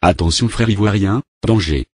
Attention frères ivoiriens, danger.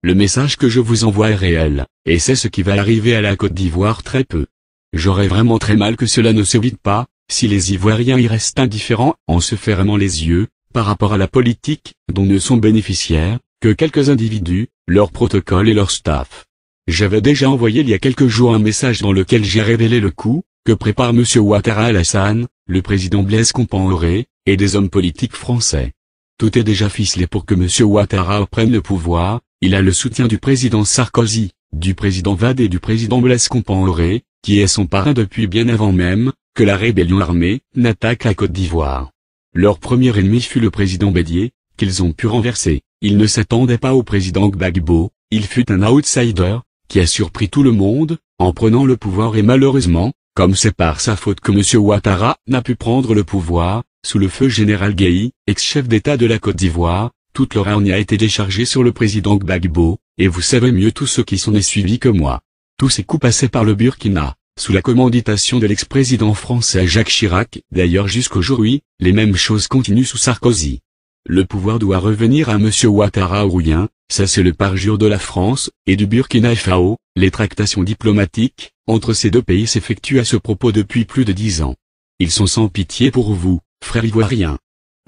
Le message que je vous envoie est réel, et c'est ce qui va arriver à la Côte d'Ivoire très peu. J'aurais vraiment très mal que cela ne s'évite pas, si les Ivoiriens y restent indifférents en se fermant les yeux, par rapport à la politique, dont ne sont bénéficiaires, que quelques individus, leur protocole et leur staff. J'avais déjà envoyé il y a quelques jours un message dans lequel j'ai révélé le coup, que prépare M. Ouattara Alassane, le président Blaise Compaoré, et des hommes politiques français. Tout est déjà ficelé pour que M. Ouattara prenne le pouvoir, il a le soutien du président Sarkozy, du président Wade et du président Blaise Compaoré, qui est son parrain depuis bien avant même, que la rébellion armée, n'attaque la Côte d'Ivoire. Leur premier ennemi fut le président Bédié, qu'ils ont pu renverser. Ils ne s'attendaient pas au président Gbagbo, il fut un outsider, qui a surpris tout le monde, en prenant le pouvoir et malheureusement, comme c'est par sa faute que M. Ouattara n'a pu prendre le pouvoir, sous le feu général Guèye, ex-chef d'État de la Côte d'Ivoire, toute leur hargne a été déchargée sur le président Gbagbo, et vous savez mieux tous ceux qui s'en est suivi que moi. Tous ces coups passés par le Burkina, sous la commanditation de l'ex-président français Jacques Chirac, d'ailleurs jusqu'aujourd'hui, les mêmes choses continuent sous Sarkozy. Le pouvoir doit revenir à M. Ouattara ou rien, ça c'est le parjure de la France, et du Burkina Faso. Les tractations diplomatiques, entre ces deux pays s'effectuent à ce propos depuis plus de 10 ans. Ils sont sans pitié pour vous, frères ivoiriens.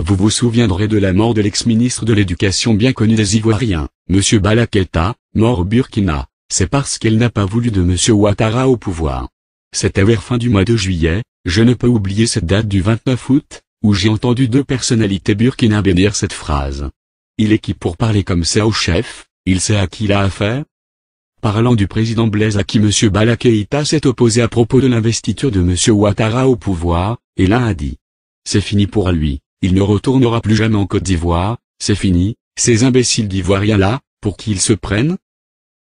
Vous vous souviendrez de la mort de l'ex-ministre de l'Éducation bien connu des Ivoiriens, M. Bala Keïta, mort au Burkina, c'est parce qu'elle n'a pas voulu de M. Ouattara au pouvoir. C'était vers fin du mois de juillet, je ne peux oublier cette date du 29 août, où j'ai entendu deux personnalités burkinabées dire cette phrase. Il est qui pour parler comme ça au chef, il sait à qui il a affaire? Parlant du président Blaise à qui M. Bala Keïta s'est opposé à propos de l'investiture de M. Ouattara au pouvoir, et l'un a dit. C'est fini pour lui, il ne retournera plus jamais en Côte d'Ivoire, c'est fini, ces imbéciles d'Ivoiriens-là, pour qui ils se prennent?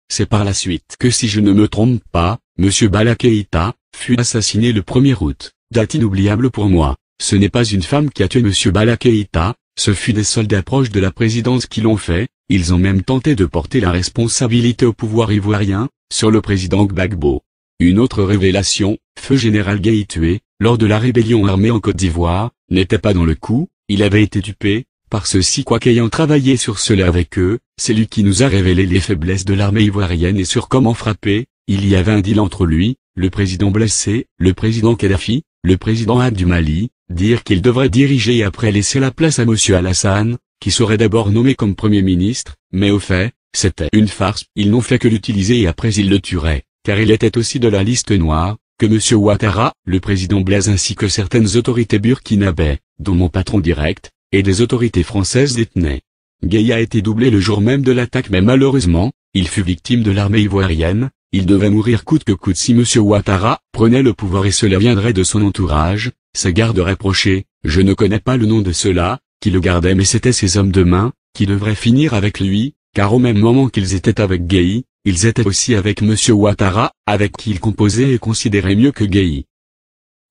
C'est par la suite que si je ne me trompe pas, M. Bala Keïta fut assassiné le 1er août, date inoubliable pour moi. Ce n'est pas une femme qui a tué M. Bala Keïta, ce fut des soldats proches de la présidence qui l'ont fait, ils ont même tenté de porter la responsabilité au pouvoir ivoirien, sur le président Gbagbo. Une autre révélation, feu général Guèye tué, lors de la rébellion armée en Côte d'Ivoire, n'était pas dans le coup, il avait été dupé, par ceux-ci quoiqu'ayant travaillé sur cela avec eux, c'est lui qui nous a révélé les faiblesses de l'armée ivoirienne et sur comment frapper, il y avait un deal entre lui, le président blessé, le président Kadhafi, le président Had du Mali, dire qu'il devrait diriger et après laisser la place à M. Alassane, qui serait d'abord nommé comme Premier ministre, mais au fait, c'était une farce, ils n'ont fait que l'utiliser et après ils le tueraient, car il était aussi de la liste noire, que M. Ouattara, le président Blaise ainsi que certaines autorités burkinabées, dont mon patron direct, et des autorités françaises détenaient. Guèye a été doublé le jour même de l'attaque mais malheureusement, il fut victime de l'armée ivoirienne, il devait mourir coûte que coûte si M. Ouattara prenait le pouvoir et cela viendrait de son entourage, ses gardes rapprochés, je ne connais pas le nom de ceux-là, qui le gardaient mais c'étaient ses hommes de main, qui devraient finir avec lui, car au même moment qu'ils étaient avec Guèye, ils étaient aussi avec M. Ouattara, avec qui ils composaient et considéraient mieux que Guèye.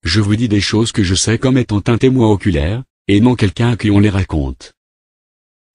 Je vous dis des choses que je sais comme étant un témoin oculaire, et non quelqu'un à qui on les raconte.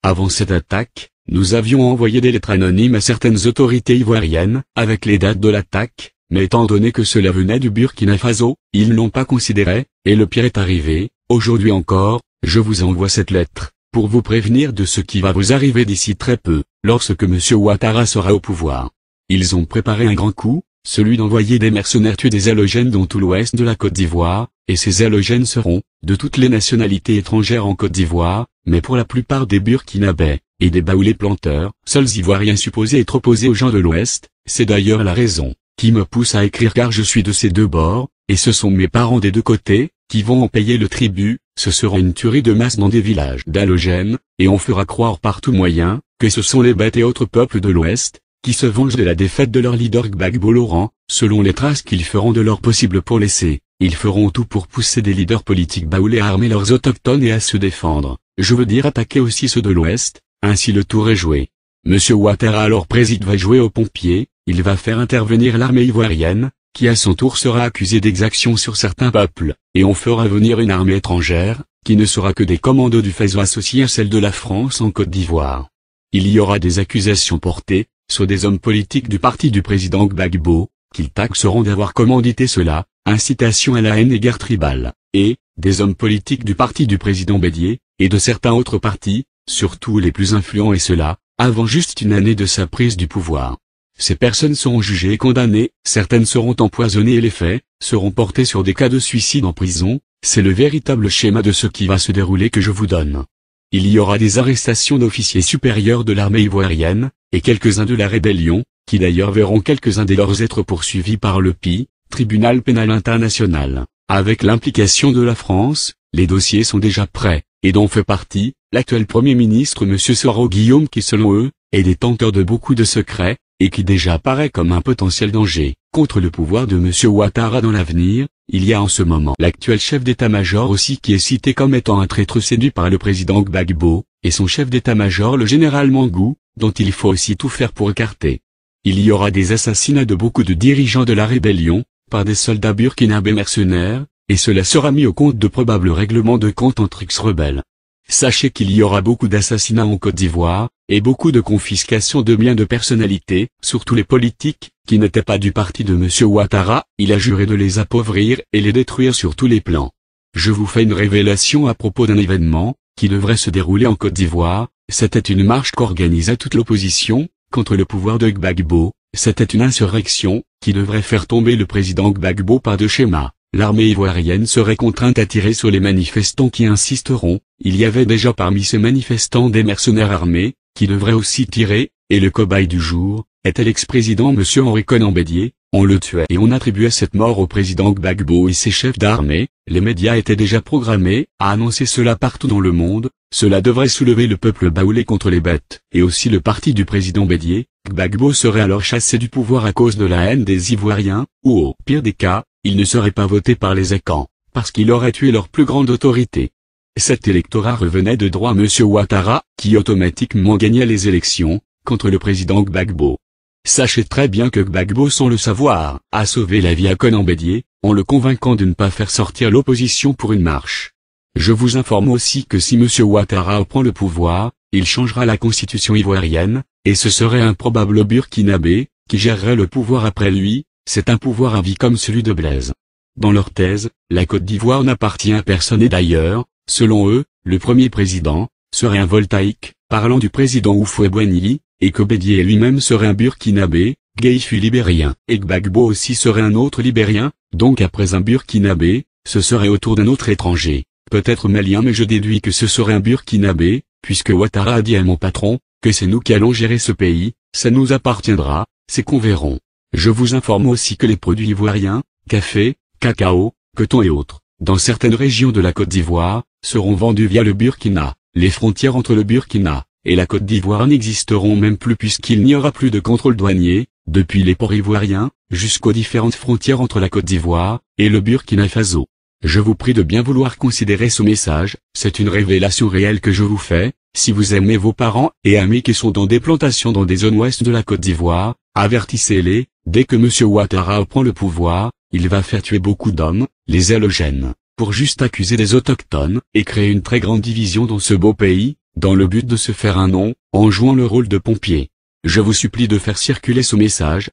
Avant cette attaque, nous avions envoyé des lettres anonymes à certaines autorités ivoiriennes, avec les dates de l'attaque, mais étant donné que cela venait du Burkina Faso, ils ne l'ont pas considéré, et le pire est arrivé, aujourd'hui encore, je vous envoie cette lettre, pour vous prévenir de ce qui va vous arriver d'ici très peu, lorsque M. Ouattara sera au pouvoir. Ils ont préparé un grand coup, celui d'envoyer des mercenaires tuer des halogènes dans tout l'ouest de la Côte d'Ivoire, et ces halogènes seront, de toutes les nationalités étrangères en Côte d'Ivoire, mais pour la plupart des Burkinabés, et des baoulés planteurs, seuls Ivoiriens supposés être opposés aux gens de l'Ouest, c'est d'ailleurs la raison, qui me pousse à écrire car je suis de ces deux bords, et ce sont mes parents des deux côtés, qui vont en payer le tribut, ce sera une tuerie de masse dans des villages d'halogènes, et on fera croire par tout moyen, que ce sont les bêtes et autres peuples de l'Ouest, qui se vengent de la défaite de leur leader Gbagbo Laurent, selon les traces qu'ils feront de leur possible pour laisser. Ils feront tout pour pousser des leaders politiques baoulés à armer leurs autochtones et à se défendre, je veux dire attaquer aussi ceux de l'Ouest, ainsi le tour est joué. M. Ouattara alors préside va jouer aux pompiers, il va faire intervenir l'armée ivoirienne, qui à son tour sera accusée d'exactions sur certains peuples, et on fera venir une armée étrangère, qui ne sera que des commandos du Faso associés à celle de la France en Côte d'Ivoire. Il y aura des accusations portées, sur des hommes politiques du parti du président Gbagbo, qu'ils taxeront d'avoir commandité cela, incitation à la haine et guerre tribale, et, des hommes politiques du parti du président Bédié, et de certains autres partis, surtout les plus influents et cela, avant juste une année de sa prise du pouvoir. Ces personnes seront jugées et condamnées, certaines seront empoisonnées et les faits seront portés sur des cas de suicide en prison. C'est le véritable schéma de ce qui va se dérouler que je vous donne. Il y aura des arrestations d'officiers supérieurs de l'armée ivoirienne, et quelques-uns de la rébellion, qui d'ailleurs verront quelques-uns de leurs être poursuivis par le PI, Tribunal pénal international. Avec l'implication de la France, les dossiers sont déjà prêts, et dont fait partie l'actuel Premier ministre M. Soro Guillaume qui selon eux, est détenteur de beaucoup de secrets, et qui déjà apparaît comme un potentiel danger contre le pouvoir de M. Ouattara dans l'avenir. Il y a en ce moment l'actuel chef d'état-major aussi qui est cité comme étant un traître séduit par le président Gbagbo, et son chef d'état-major le général Mangou, dont il faut aussi tout faire pour écarter. Il y aura des assassinats de beaucoup de dirigeants de la rébellion, par des soldats burkinabés mercenaires, et cela sera mis au compte de probables règlements de compte entre ex-rebelles. Sachez qu'il y aura beaucoup d'assassinats en Côte d'Ivoire, et beaucoup de confiscation de biens de personnalités, surtout les politiques, qui n'étaient pas du parti de M. Ouattara. Il a juré de les appauvrir et les détruire sur tous les plans. Je vous fais une révélation à propos d'un événement, qui devrait se dérouler en Côte d'Ivoire. C'était une marche qu'organisait toute l'opposition, contre le pouvoir de Gbagbo. C'était une insurrection, qui devrait faire tomber le président Gbagbo par deux schémas. L'armée ivoirienne serait contrainte à tirer sur les manifestants qui insisteront. Il y avait déjà parmi ces manifestants des mercenaires armés, qui devraient aussi tirer, et le cobaye du jour, était l'ex-président M. Henri Konan Bédié. On le tuait et on attribuait cette mort au président Gbagbo et ses chefs d'armée. Les médias étaient déjà programmés à annoncer cela partout dans le monde. Cela devrait soulever le peuple baoulé contre les bêtes, et aussi le parti du président Bédié. Gbagbo serait alors chassé du pouvoir à cause de la haine des Ivoiriens, ou au pire des cas, il ne serait pas voté par les Écans, parce qu'il aurait tué leur plus grande autorité. Cet électorat revenait de droit à M. Ouattara, qui automatiquement gagnait les élections, contre le président Gbagbo. Sachez très bien que Gbagbo, sans le savoir, a sauvé la vie à Konan Bédié, en le convainquant de ne pas faire sortir l'opposition pour une marche. Je vous informe aussi que si M. Ouattara prend le pouvoir, il changera la constitution ivoirienne, et ce serait un probable Burkinabé, qui gérerait le pouvoir après lui. C'est un pouvoir à vie comme celui de Blaise. Dans leur thèse, la Côte d'Ivoire n'appartient à personne et d'ailleurs, selon eux, le premier président serait un voltaïque, parlant du président Houphouët-Boigny, et que Bédié lui-même serait un Burkinabé, Gueye libérien, et Gbagbo aussi serait un autre libérien. Donc après un Burkinabé, ce serait au tour d'un autre étranger, peut-être malien, mais je déduis que ce serait un Burkinabé, puisque Ouattara a dit à mon patron, que c'est nous qui allons gérer ce pays, ça nous appartiendra, c'est qu'on verront. Je vous informe aussi que les produits ivoiriens, café, cacao, coton et autres, dans certaines régions de la Côte d'Ivoire, seront vendus via le Burkina. Les frontières entre le Burkina et la Côte d'Ivoire n'existeront même plus puisqu'il n'y aura plus de contrôle douanier, depuis les ports ivoiriens, jusqu'aux différentes frontières entre la Côte d'Ivoire et le Burkina Faso. Je vous prie de bien vouloir considérer ce message, c'est une révélation réelle que je vous fais. Si vous aimez vos parents et amis qui sont dans des plantations dans des zones ouest de la Côte d'Ivoire, avertissez-les. Dès que M. Ouattara prend le pouvoir, il va faire tuer beaucoup d'hommes, les halogènes, pour juste accuser des autochtones, et créer une très grande division dans ce beau pays, dans le but de se faire un nom, en jouant le rôle de pompier. Je vous supplie de faire circuler ce message.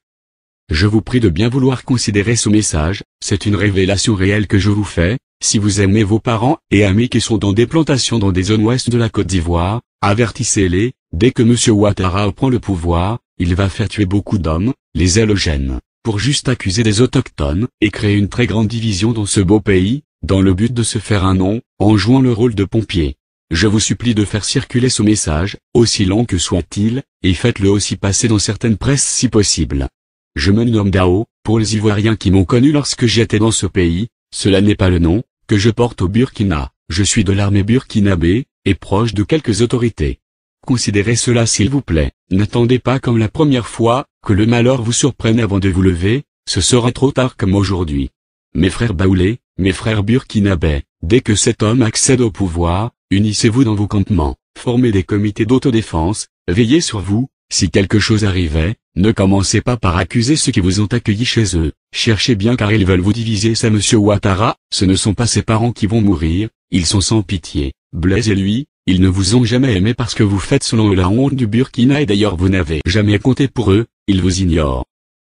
Je vous prie de bien vouloir considérer ce message, c'est une révélation réelle que je vous fais. Si vous aimez vos parents et amis qui sont dans des plantations dans des zones ouest de la Côte d'Ivoire, avertissez-les. Dès que M. Ouattara prend le pouvoir, il va faire tuer beaucoup d'hommes, les halogènes, pour juste accuser des autochtones, et créer une très grande division dans ce beau pays, dans le but de se faire un nom, en jouant le rôle de pompier. Je vous supplie de faire circuler ce message, aussi long que soit-il, et faites-le aussi passer dans certaines presses si possible. Je me nomme Dao, pour les Ivoiriens qui m'ont connu lorsque j'étais dans ce pays, cela n'est pas le nom que je porte au Burkina, je suis de l'armée burkinabé, et proche de quelques autorités. Considérez cela s'il vous plaît, n'attendez pas comme la première fois, que le malheur vous surprenne avant de vous lever, ce sera trop tard comme aujourd'hui. Mes frères baoulés, mes frères burkinabés, dès que cet homme accède au pouvoir, unissez-vous dans vos campements, formez des comités d'autodéfense, veillez sur vous. Si quelque chose arrivait, ne commencez pas par accuser ceux qui vous ont accueillis chez eux, cherchez bien car ils veulent vous diviser. C'est M. Ouattara, ce ne sont pas ses parents qui vont mourir, ils sont sans pitié. Blaise et lui, ils ne vous ont jamais aimé parce que vous faites selon eux la honte du Burkina et d'ailleurs vous n'avez jamais compté pour eux, ils vous ignorent.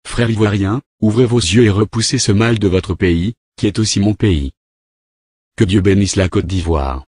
Frères ivoiriens, ouvrez vos yeux et repoussez ce mal de votre pays, qui est aussi mon pays. Que Dieu bénisse la Côte d'Ivoire.